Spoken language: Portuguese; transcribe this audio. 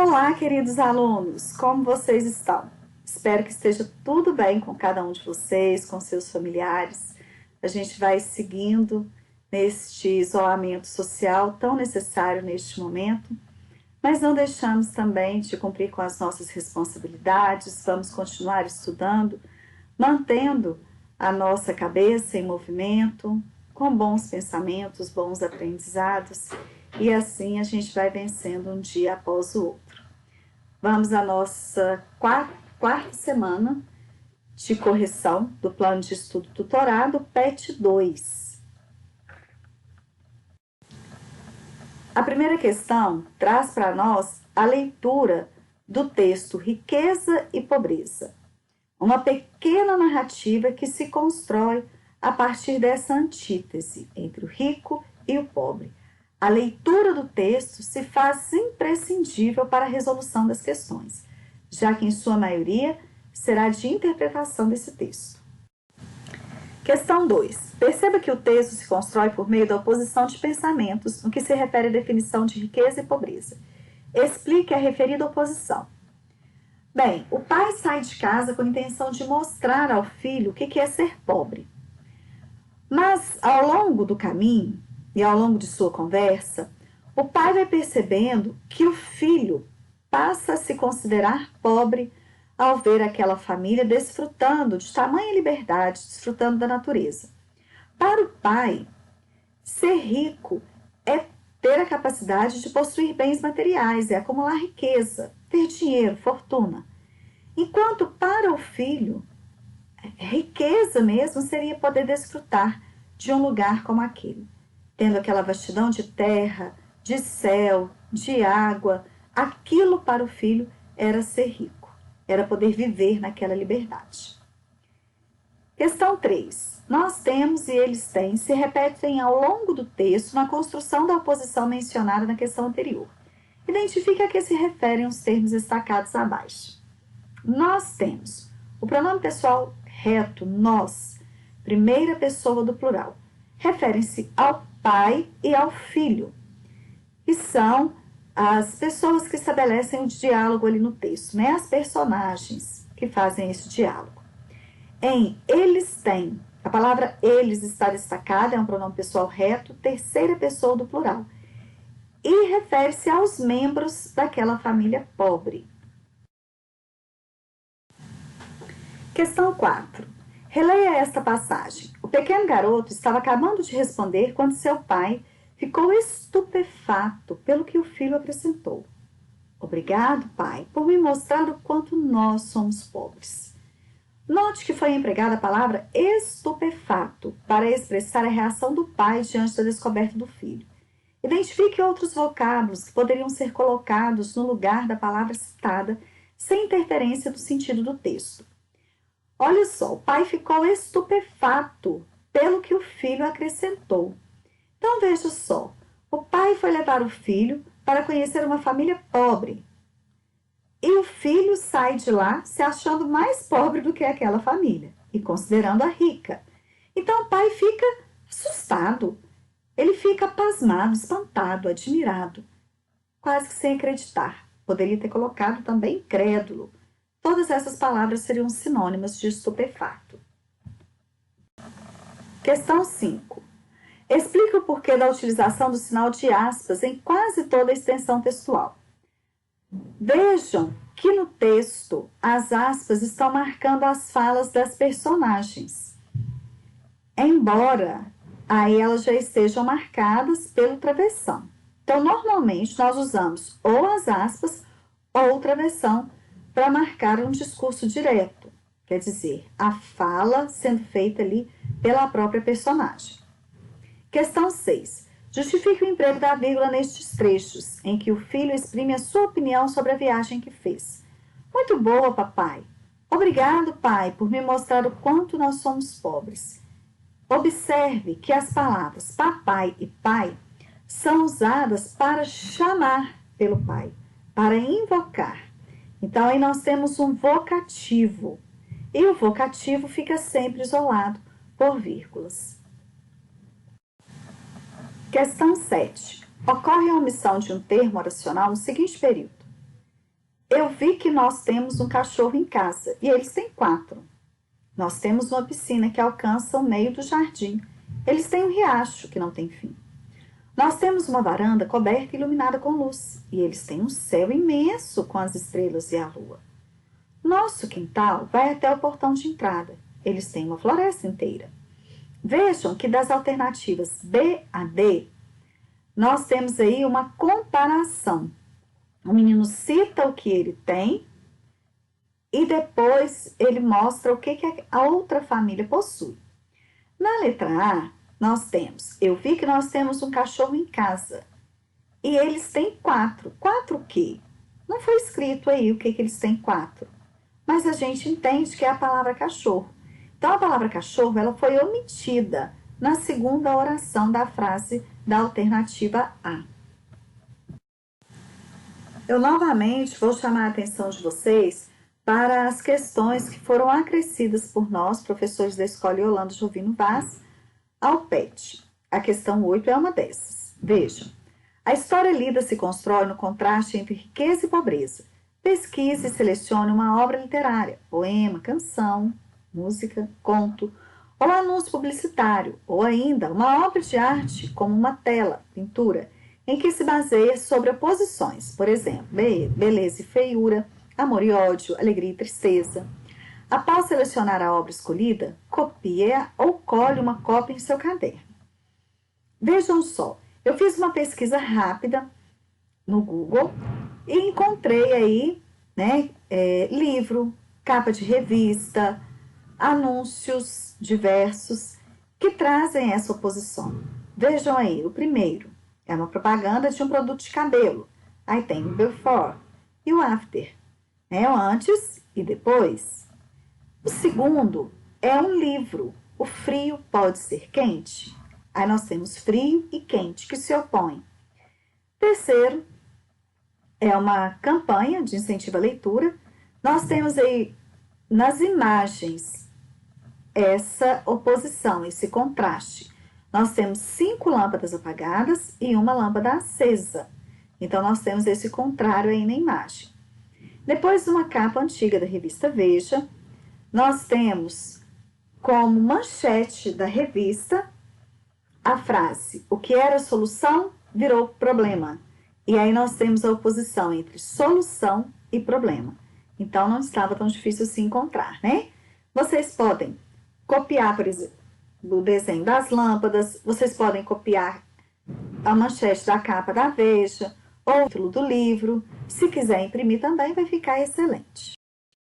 Olá, queridos alunos, como vocês estão? Espero que esteja tudo bem com cada um de vocês, com seus familiares. A gente vai seguindo neste isolamento social tão necessário neste momento, mas não deixamos também de cumprir com as nossas responsabilidades. Vamos continuar estudando, mantendo a nossa cabeça em movimento, com bons pensamentos, bons aprendizados, e assim a gente vai vencendo um dia após o outro. Vamos à nossa quarta semana de correção do plano de estudo tutorado PET 2. A primeira questão traz para nós a leitura do texto Riqueza e Pobreza, uma pequena narrativa que se constrói a partir dessa antítese entre o rico e o pobre. A leitura do texto se faz imprescindível para a resolução das questões, já que em sua maioria será de interpretação desse texto. Questão 2. Perceba que o texto se constrói por meio da oposição de pensamentos no que se refere à definição de riqueza e pobreza. Explique a referida oposição. Bem, o pai sai de casa com a intenção de mostrar ao filho o que é ser pobre. Mas, ao longo do caminho e ao longo de sua conversa, o pai vai percebendo que o filho passa a se considerar pobre ao ver aquela família desfrutando de tamanha liberdade, desfrutando da natureza. Para o pai, ser rico é ter a capacidade de possuir bens materiais, é acumular riqueza, ter dinheiro, fortuna. Enquanto para o filho, riqueza mesmo seria poder desfrutar de um lugar como aquele, tendo aquela vastidão de terra, de céu, de água. Aquilo para o filho era ser rico, era poder viver naquela liberdade. Questão 3. Nós temos e eles têm se repetem ao longo do texto na construção da oposição mencionada na questão anterior. Identifique a que se referem os termos destacados abaixo. Nós temos o pronome pessoal reto, nós, primeira pessoa do plural, referem-se ao pai e ao filho, que são as pessoas que estabelecem o diálogo ali no texto, né? As personagens que fazem esse diálogo. Em eles têm, a palavra eles está destacada, é um pronome pessoal reto, terceira pessoa do plural, e refere-se aos membros daquela família pobre. Questão 4. Releia esta passagem. O pequeno garoto estava acabando de responder quando seu pai ficou estupefato pelo que o filho acrescentou. Obrigado, pai, por me mostrar o quanto nós somos pobres. Note que foi empregada a palavra estupefato para expressar a reação do pai diante da descoberta do filho. Identifique outros vocábulos que poderiam ser colocados no lugar da palavra citada, sem interferência do sentido do texto. Olha só, o pai ficou estupefato pelo que o filho acrescentou. Então, veja só, o pai foi levar o filho para conhecer uma família pobre. E o filho sai de lá se achando mais pobre do que aquela família e considerando-a rica. Então, o pai fica assustado, ele fica pasmado, espantado, admirado, quase que sem acreditar. Poderia ter colocado também incrédulo. Todas essas palavras seriam sinônimas de estupefato. Questão 5. Explique o porquê da utilização do sinal de aspas em quase toda a extensão textual. Vejam que no texto as aspas estão marcando as falas das personagens, embora aí elas já estejam marcadas pelo travessão. Então, normalmente, nós usamos ou as aspas ou o travessão para marcar um discurso direto, quer dizer, a fala sendo feita ali pela própria personagem. Questão 6. Justifique o emprego da vírgula nestes trechos, em que o filho exprime a sua opinião sobre a viagem que fez. Muito boa, papai. Obrigado, pai, por me mostrar o quanto nós somos pobres. Observe que as palavras papai e pai são usadas para chamar pelo pai, para invocar. Então, aí nós temos um vocativo, e o vocativo fica sempre isolado por vírgulas. Questão 7. Ocorre a omissão de um termo oracional no seguinte período. Eu vi que nós temos um cachorro em casa e eles têm 4. Nós temos uma piscina que alcança o meio do jardim. Eles têm um riacho que não tem fim. Nós temos uma varanda coberta e iluminada com luz e eles têm um céu imenso com as estrelas e a lua. Nosso quintal vai até o portão de entrada. Eles têm uma floresta inteira. Vejam que das alternativas B a D, nós temos aí uma comparação. O menino cita o que ele tem e depois ele mostra o que a outra família possui. Na letra A, nós temos, eu vi que nós temos um cachorro em casa e eles têm 4. 4 o quê? Não foi escrito aí o que eles têm 4, mas a gente entende que é a palavra cachorro. Então, a palavra cachorro ela foi omitida na segunda oração da frase da alternativa A. Eu novamente vou chamar a atenção de vocês para as questões que foram acrescidas por nós, professores da Escola Yolanda Jovino Vaz, ao PET. A questão 8 é uma dessas. Vejam, a história lida se constrói no contraste entre riqueza e pobreza. Pesquise e selecione uma obra literária, poema, canção, música, conto, ou anúncio publicitário, ou ainda uma obra de arte, como uma tela, pintura, em que se baseia sobre oposições, por exemplo, beleza e feiura, amor e ódio, alegria e tristeza. Após selecionar a obra escolhida, copie-a ou cole uma cópia em seu caderno. Vejam só, eu fiz uma pesquisa rápida no Google e encontrei aí, livro, capa de revista, anúncios diversos que trazem essa oposição. Vejam aí, o primeiro é uma propaganda de um produto de cabelo. Aí tem o before e o after, o antes e depois. O segundo é um livro, O Frio Pode Ser Quente. Aí nós temos frio e quente que se opõem. Terceiro é uma campanha de incentivo à leitura. Nós temos aí nas imagens essa oposição, esse contraste. Nós temos 5 lâmpadas apagadas e uma lâmpada acesa. Então, nós temos esse contrário aí na imagem. Depois, uma capa antiga da revista Veja, nós temos como manchete da revista a frase: o que era solução virou problema. E aí nós temos a oposição entre solução e problema. Então, não estava tão difícil se encontrar, né? Vocês podem copiar, por exemplo, o desenho das lâmpadas, vocês podem copiar a manchete da capa da Veja ou o título do livro. Se quiser imprimir também, vai ficar excelente.